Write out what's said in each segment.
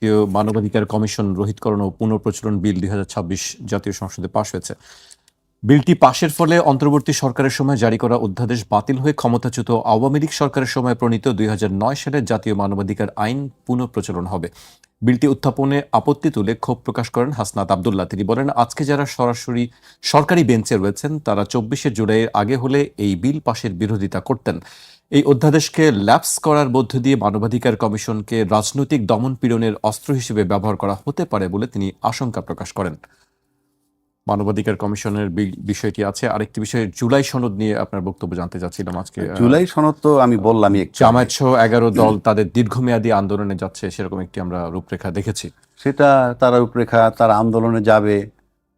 জাতীয় মানবাধিকার কমিশন রহিতকরণ ও পুনঃপ্রচলন বিল 2026 জাতীয় সংসদে পাশ হয়েছে। বিলটি পাশের ফলে অন্তর্বর্তী সরকারের সময় জারি করা অধ্যাদেশ বাতিল হয়ে ক্ষমতাচ্যুত আওয়ামী লীগ সরকারের সময় প্রণীত 2009 সালের জাতীয় মানবাধিকার আইন পুনঃপ্রচলন হবে। বিলটি উত্থাপনে আপত্তি তুলে ক্ষোভ প্রকাশ করেন হাসনাত আব্দুল্লাহ। তিনি বলেন, আজকে যারা সরাসরি সরকারি বেঞ্চে রয়েছেন তারা 24শে জুলাইয়ের আগে হলে এই বিল পাশের বিরোধিতা করতেন। এই অধ্যাদেশকে ল্যাপস করার মধ্য দিয়ে মানবাধিকার কমিশনকে রাজনৈতিক দমন পীড়নের অস্ত্র হিসেবে ব্যবহার করা হতে পারে বলে তিনি আশঙ্কা প্রকাশ করেন। মানবাধিকার কমিশনের বিষয়টি আছে। আরেকটি বিষয়, জুলাই সনদ নিয়ে আপনার বক্তব্য জানতে চাচ্ছিলাম। আজকে জুলাই সনদ তো আমি বললাম, জামায়াত সহ 11 দল তাদের দীর্ঘমেয়াদী আন্দোলনে যাচ্ছে, সেরকম একটি আমরা রূপরেখা দেখেছি। সেটা তারা রূপরেখা, তারা আন্দোলনে যাবে,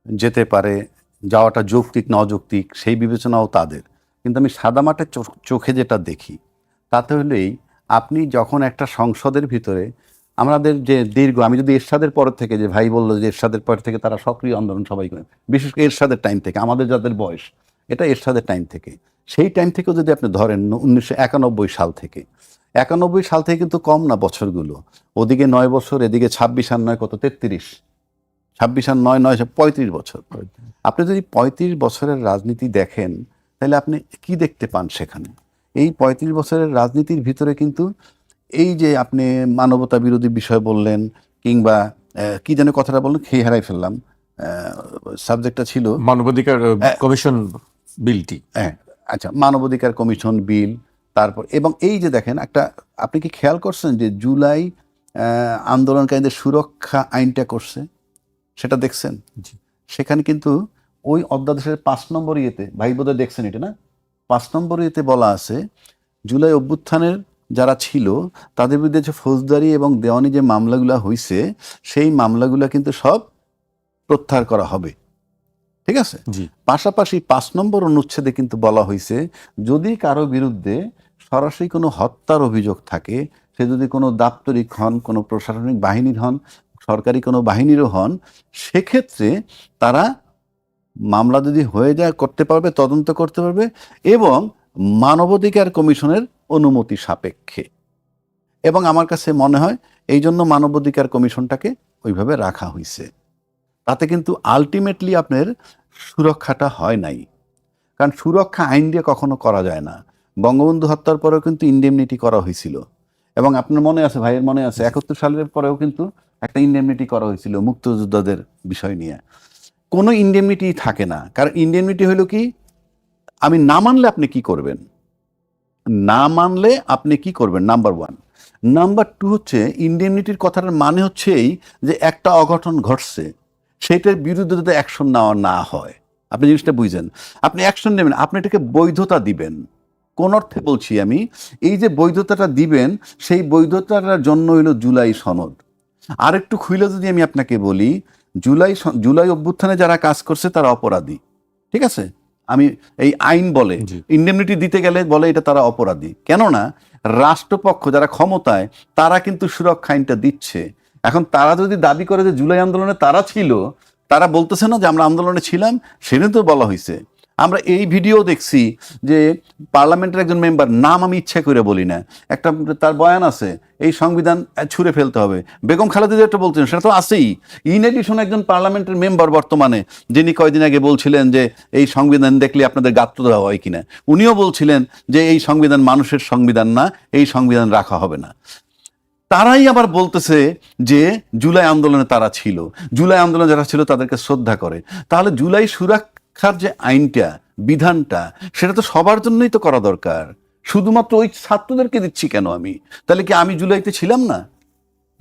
যেতে পারে, যাওয়াটা যৌক্তিক না অযৌক্তিক সেই বিবেচনাও তাদের। কিন্তু আমি সাদামাটা চোখে যেটা দেখি তাতে হলেই আপনি যখন একটা সংসদের ভিতরে আমাদের যে আমি যদি এরশাদের পর থেকে, যে ভাই বললো যে এরশাদের পর থেকে তারা সক্রিয় আন্দোলন সবাই করে, বিশেষ করে এরশাদের টাইম থেকে, আমাদের যাদের বয়স এটা এরশাদের টাইম থেকে, সেই টাইম থেকেও যদি আপনি ধরেন 1991 সাল থেকে, 91 সাল থেকে কিন্তু কম না বছরগুলো, ওদিকে 9 বছর, এদিকে 26 আর 9 কত 33, 26 আর 9 9 35 বছর। আপনি যদি 35 বছরের রাজনীতি দেখেন তাহলে আপনি কি দেখতে পান সেখানে? এই 35 বছরের রাজনীতির ভিতরে কিন্তু এই যে আপনি মানবতা বিরোধী বিষয় বললেন, কিংবা কি যেন কথাটা বললেন, খেয়ে হারাই ফেললাম, সাবজেক্টটা ছিল মানবাধিকার কমিশন বিলটি। হ্যাঁ, আচ্ছা, মানবাধিকার কমিশন বিল, তারপর এবং এই যে দেখেন একটা, আপনি কি খেয়াল করছেন যে জুলাই আন্দোলনকারীদের সুরক্ষা আইনটা করছে, সেটা দেখছেন? সেখানে কিন্তু ওই অধ্যাদেশের 5 নম্বর ইয়েতে, ভাই বোধহয় দেখছেন এটা না, 5 নম্বর ইয়েতে বলা আছে জুলাই অভ্যুত্থানের যারা ছিল তাদের বিরুদ্ধে যে ফৌজদারি এবং দেওয়ানি যে মামলাগুলো হয়েছে সেই মামলাগুলো কিন্তু সব প্রত্যাহার করা হবে। ঠিক আছে? পাশাপাশি 5 নম্বর অনুচ্ছেদে কিন্তু বলা হয়েছে যদি কারো বিরুদ্ধে সরাসরি কোনো হত্যার অভিযোগ থাকে, সে যদি কোনো দাপ্তরিক হন, কোনো প্রশাসনিক বাহিনীর হন, সরকারি কোনো বাহিনীরও হন, সেক্ষেত্রে তারা মামলা যদি হয়ে যায় করতে পারবে, তদন্ত করতে পারবে, এবং মানবাধিকার কমিশনের অনুমতি সাপেক্ষে। এবং আমার কাছে মনে হয় এই জন্য মানবাধিকার কমিশনটাকে ওইভাবে রাখা হয়েছে। তাতে কিন্তু আলটিমেটলি আপনার সুরক্ষাটা হয় নাই, কারণ সুরক্ষা আইন দিয়ে কখনো করা যায় না। বঙ্গবন্ধু হত্যার পরেও কিন্তু ইন্ডেমনিটি করা হয়েছিল, এবং আপনার মনে আছে, ভাইয়ের মনে আছে, 71 সালের পরেও কিন্তু একটা ইন্ডেমনিটি করা হয়েছিল মুক্তিযোদ্ধাদের বিষয় নিয়ে। কোনো ইন্ডেমনিটি থাকে না, কারণ ইন্ডেমনিটি হলো কি, আমি না মানলে আপনি কি করবেন, না মানলে আপনি কি করবেন, নাম্বার 1। নাম্বার 2 হচ্ছে ইন্ডেমনিটির কথাটার মানে হচ্ছে এই যে একটা অঘটন ঘটছে, সেটার বিরুদ্ধে যদি অ্যাকশন নেওয়া না হয়, আপনি জিনিসটা বুঝছেন, আপনি অ্যাকশন নেবেন, আপনি এটাকে বৈধতা দিবেন। কোন অর্থে বলছি আমি, এই যে বৈধতাটা দিবেন, সেই বৈধতাটার জন্য হলো জুলাই সনদ। আরেকটু খুইলে যদি আমি আপনাকে বলি, জুলাই অভ্যুত্থানে যারা কাজ করছে তারা অপরাধী, ঠিক আছে? আমি এই আইন বলে ইন্ডেমনিটি দিতে গেলে বলে এটা তারা অপরাধী, কেননা রাষ্ট্রপক্ষ যারা ক্ষমতায় তারা কিন্তু সুরক্ষা আইনটা দিচ্ছে। এখন তারা যদি দাবি করে যে জুলাই আন্দোলনে তারা ছিল, তারা বলতেছে না যে আমরা আন্দোলনে ছিলাম, সেটা তো বলা হয়েছে। আমরা এই ভিডিও দেখছি যে পার্লামেন্টের একজন মেম্বার, নাম আমি ইচ্ছা করে বলি না, একটা তার বয়ান আছে এই সংবিধান ছুঁড়ে ফেলতে হবে, বেগম খালেদা জিয়া বলছেন, সেটা তো আছেই। ইন এডিশন একজন পার্লামেন্টের মেম্বার বর্তমানে, যিনি কয়েকদিন আগে বলছিলেন যে এই সংবিধান দেখলে আপনাদের গাত্র দেওয়া হয় কিনা, উনিও বলছিলেন যে এই সংবিধান মানুষের সংবিধান না, এই সংবিধান রাখা হবে না। তারাই আবার বলতেছে যে জুলাই আন্দোলনে তারা ছিল, জুলাই আন্দোলনে যারা ছিল তাদেরকে শ্রদ্ধা করে। তাহলে জুলাই সুরক্ষার যে আইনটা, বিধানটা, সেটা তো সবার জন্যই তো করা দরকার, শুধুমাত্র ওই ছাত্রদেরকে দিচ্ছি কেন আমি? তাহলে কি আমি জুলাইতে ছিলাম না?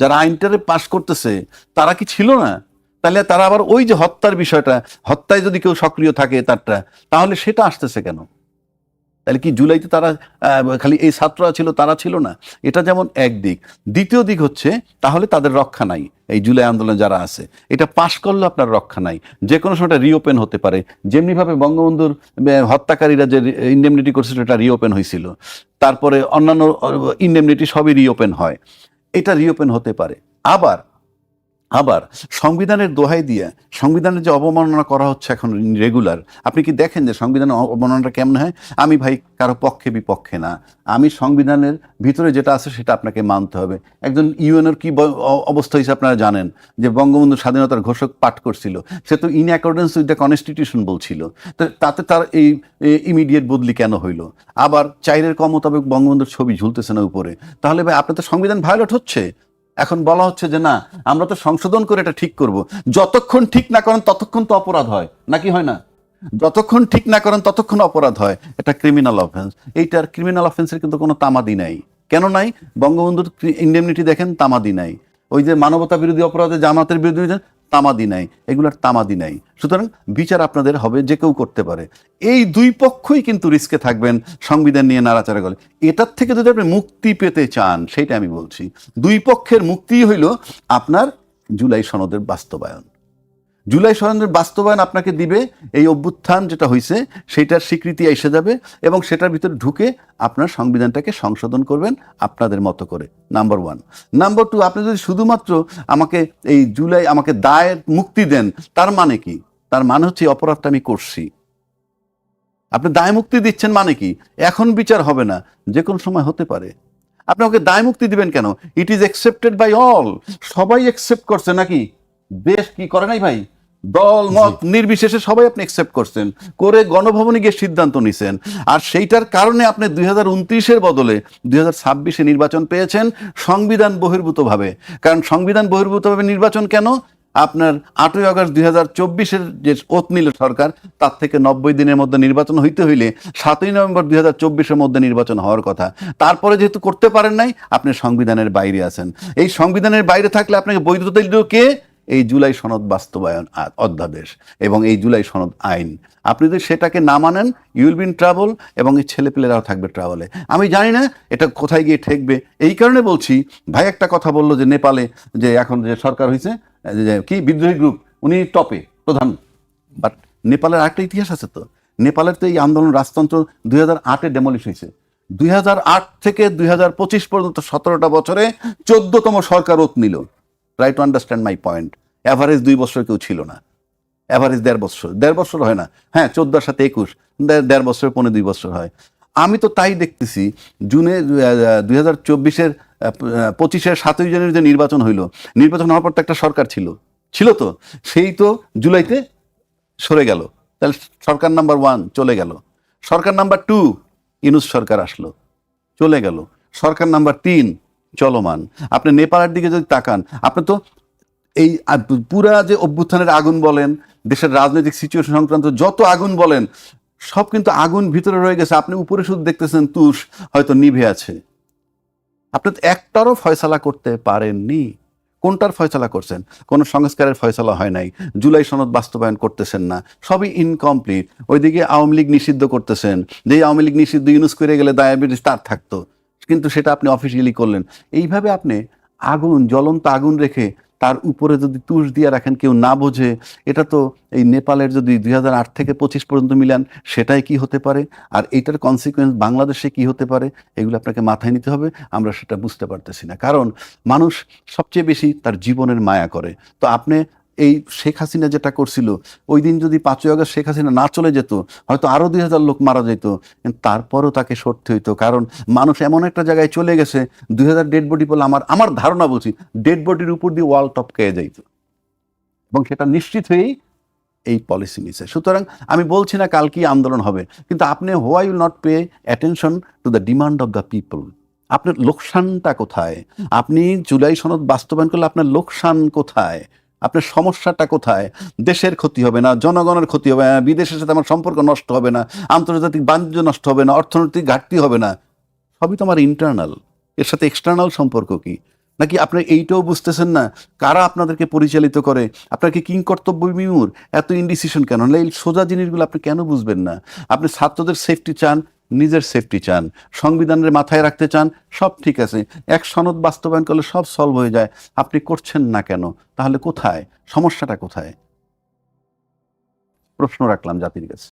যারা আইনটারে পাশ করতেছে তারা কি ছিল না? তাহলে তারা আবার ওই যে হত্যার বিষয়টা, হত্যায় যদি কেউ সক্রিয় থাকে তারটা, তাহলে সেটা আসতেছে কেন? তাহলে কি জুলাইতে তারা খালি এই ছাত্ররা ছিল, তারা ছিল না? এটা যেমন একদিক। দ্বিতীয় দিক হচ্ছে তাহলে তাদের রক্ষা নাই, এই জুলাই আন্দোলনে যারা আছে, এটা পাশ করলে আপনার রক্ষা নাই, যে কোনো সময় রিওপেন হতে পারে। যেমনিভাবে বঙ্গবন্ধুর হত্যাকারীরা যে ইন্ডেমনিটি করছিল এটা রিওপেন হয়েছিল, তারপরে অন্যান্য ইন্ডেমনিটি সবই রিওপেন হয়, এটা রিওপেন হতে পারে। আবার আবার সংবিধানের দোহাই দিয়ে সংবিধানের যে অবমাননা করা হচ্ছে এখন রেগুলার, আপনি কি দেখেন যে সংবিধানের অবমাননাটা কেমন হয়? আমি ভাই কারো পক্ষে বিপক্ষে না, আমি সংবিধানের ভিতরে যেটা আছে সেটা আপনাকে মানতে হবে। একজন ইউএনের কি অবস্থা হয়েছে আপনারা জানেন, যে বঙ্গবন্ধু স্বাধীনতার ঘোষক পাঠ করছিল, সে তো in accordance with the constitution বলছিল, তো তাতে তার এই ইমিডিয়েট বদলি কেন হইলো? আবার চাইরের কম মোতাবেক বঙ্গবন্ধুর ছবি ঝুলতেছে না উপরে, তাহলে ভাই আপনার তো সংবিধান ভায়োলেট হচ্ছে। এখন বলা হচ্ছে যে না, আমরা তো সংশোধন করে এটা ঠিক করব। যতক্ষণ ঠিক না করেন ততক্ষণ তো অপরাধ হয়, নাকি হয় না? যতক্ষণ ঠিক না করেন ততক্ষণ অপরাধ হয়, এটা ক্রিমিনাল অফেন্স। এইটার ক্রিমিনাল অফেন্সের কিন্তু কোনো তামাদি নাই। কেন নাই? বঙ্গবন্ধুর ইন্ডেমনিটি দেখেন, তামাদি নাই। ওই যে মানবতা বিরোধী অপরাধে জামাতের বিরোধী তামাদি নাই, এগুলার তামাদি নাই। সুতরাং বিচার আপনাদের হবে, যে কেউ করতে পারে। এই দুই পক্ষই কিন্তু রিস্কে থাকবেন সংবিধান নিয়ে নাড়াচাড়া করে। এটার থেকে যদি আপনি মুক্তি পেতে চান, সেইটা আমি বলছি, দুই পক্ষের মুক্তি হইল আপনার জুলাই সনদের বাস্তবায়ন। জুলাই সনদের বাস্তবায়ন আপনাকে দিবে এই অভ্যুত্থান যেটা হয়েছে সেইটার স্বীকৃতি এসে যাবে, এবং সেটার ভিতরে ঢুকে আপনার সংবিধানটাকে সংশোধন করবেন আপনাদের মতো করে, নাম্বার ওয়ান। নাম্বার টু, আপনি যদি শুধুমাত্র আমাকে এই জুলাই আমাকে দায়ের মুক্তি দেন, তার মানে কি? তার মানে হচ্ছে এই অপরাধটা আমি করছি। আপনি দায় মুক্তি দিচ্ছেন মানে কি? এখন বিচার হবে না, যে কোনো সময় হতে পারে। আপনি ওকে দায় মুক্তি দিবেন কেন? It is accepted by all, সবাই অ্যাকসেপ্ট করছে নাকি? দেশ কি করে নাই ভাই? দল মত নির্বিশেষে সবাই আপনি অ্যাকসেপ্ট করছেন, করে গণভবনে গিয়ে সিদ্ধান্ত নিছেন। আর সেইটার কারণে আপনি 2029-এর বদলে 2026-এ নির্বাচন পেয়েছেন সংবিধান বহির্ভূতভাবে। কারণ সংবিধান বহির্ভূতভাবে নির্বাচন কেন? আপনার 8ই আগস্ট 2024-এর যে ওত নিল সরকার, তার থেকে 90 দিনের মধ্যে নির্বাচন হইতে হইলে 7ই নভেম্বর 2024-এর মধ্যে নির্বাচন হওয়ার কথা। তারপরে যেহেতু করতে পারেন নাই, আপনি সংবিধানের বাইরে আছেন। এই সংবিধানের বাইরে থাকলে আপনাকে বৈধতা দিল কে? এই জুলাই সনদ বাস্তবায়ন অধ্যাদেশ এবং এই জুলাই সনদ আইন। আপনি যদি সেটাকে না মানেন, you will be in trouble, এবং এই ছেলেপেলেরাও থাকবে ট্রাবলে। আমি জানি না এটা কোথায় গিয়ে ঠেকবে। এই কারণে বলছি, ভাই একটা কথা বললো যে নেপালে যে এখন যে সরকার হয়েছে, যে কি বিদ্রোহী গ্রুপ, উনি টপে প্রধান। বাট নেপালের আরেকটা ইতিহাস আছে তো। নেপালের তো এই আন্দোলন রাজতন্ত্র 2008-এ ডেমলিশ হয়েছে। 2008 থেকে 2025 পর্যন্ত 17টা বছরে 14তম সরকার ওত নিল। Try to understand my point. Average 2 বছর কেউ ছিল না, অ্যাভারেজ 1.5 বছর হয় না। হ্যাঁ, 14 আর 7 21, 1.5 বছর, 2.5 বছর হয়। আমি তো তাই দেখতেছি, জুনে 2024-এর 25-এর 7ই জানুয়ারি যে নির্বাচন হইলো, নির্বাচন হওয়ার পর তো একটা সরকার ছিল তো, সেই তো জুলাইতে সরে গেল। তাহলে সরকার নাম্বার 1 চলে গেল। সরকার নাম্বার 2 ইউনূস সরকার আসলো, চলে গেল। সরকার নাম্বার 3 চলমান। আপনি নেপালের দিকে যদি তাকান, আপনি তো এই পুরা যে অভ্যুত্থানের আগুন বলেন, দেশের রাজনৈতিক সিচুয়েশন সংক্রান্ত যত আগুন বলেন, সব কিন্তু আগুন ভিতরে রয়ে গেছে। আপনি উপরে শুধু দেখতেছেন তুষ হয়তো নিভে আছে। আপনি তো একটারও ফয়সালা করতে পারেননি। কোনটার ফয়সালা করছেন? কোন সংস্কারের ফয়সালা হয় নাই। জুলাই সনদ বাস্তবায়ন করতেছেন না, সবই ইনকমপ্লিট। ওইদিকে আওয়ামী লীগ নিষিদ্ধ করতেছেন, যে আওয়ামী লীগ নিষিদ্ধ ইউনুস করে গেলে ডায়াবেটিস তার থাকতো, কিন্তু সেটা আপনি অফিসিয়ালি করলেন। এইভাবে আপনি আগুন, জ্বলন্ত আগুন রেখে তার উপরে যদি তুষ দিয়ে রাখেন, কেউ না বোঝে, এটা তো এই নেপালের যদি 2008 থেকে 25 পর্যন্ত মিলান, সেটাই কি হতে পারে, আর এটার কনসিকুয়েন্স বাংলাদেশে কি হতে পারে, এগুলো আপনাকে মাথায় নিতে হবে। আমরা সেটা বুঝতে পারতেছি না, কারণ মানুষ সবচেয়ে বেশি তার জীবনের মায়া করে। তো আপনি এই শেখ হাসিনা যেটা করছিল, ওই দিন যদি 5ই আগস্ট শেখ হাসিনা না চলে যেত, হয়তো আরো 2000 লোক মারা যেত, কিন্তু তারপরও তাকে সরতে হইতো। কারণ মানুষ এমন একটা জায়গায় চলে গেছে, 2000 ডেড বডি বলে আমার ধারণা বলছি, ডেড বডির উপর দিয়ে ওয়াল টপকে যাইত, এবং সেটা নিশ্চিত হয়েই এই পলিসি নিছে। সুতরাং আমি বলছি না কাল কি আন্দোলন হবে, কিন্তু আপনি why will not pay attention to the demand of the people? আপনার লোকসানটা কোথায়? আপনি জুলাই সনদ বাস্তবায়ন করলে আপনার লোকসান কোথায়? আপনার সমস্যাটা কোথায়? দেশের ক্ষতি হবে না, জনগণের ক্ষতি হবে না, বিদেশের সাথে আমার সম্পর্ক নষ্ট হবে না, আন্তর্জাতিক বাণিজ্য নষ্ট হবে না, অর্থনৈতিক ঘাটতি হবে না। সবই তো আমার ইন্টারনাল, এর সাথে এক্সটার্নাল সম্পর্ক কি? নাকি আপনি এইটাও বুঝতেছেন না কারা আপনাদেরকে পরিচালিত করে? আপনার কি কিং কর্তব্য বিমূঢ়? এত ইনডিসিশন কেন? এই সোজা জিনিসগুলো আপনি কেন বুঝবেন না? আপনি ছাত্রদের সেফটি চান, নিজের সেফটি চান, সংবিধানের মাথায় রাখতে চান, সব ঠিক আছে। এক সনদ বাস্তবায়ন করলে সব সলভ হয়ে যায়, আপনি করছেন না কেন? তাহলে কোথায় সমস্যাটা? কোথায়? প্রশ্ন রাখলাম জাতির কাছে।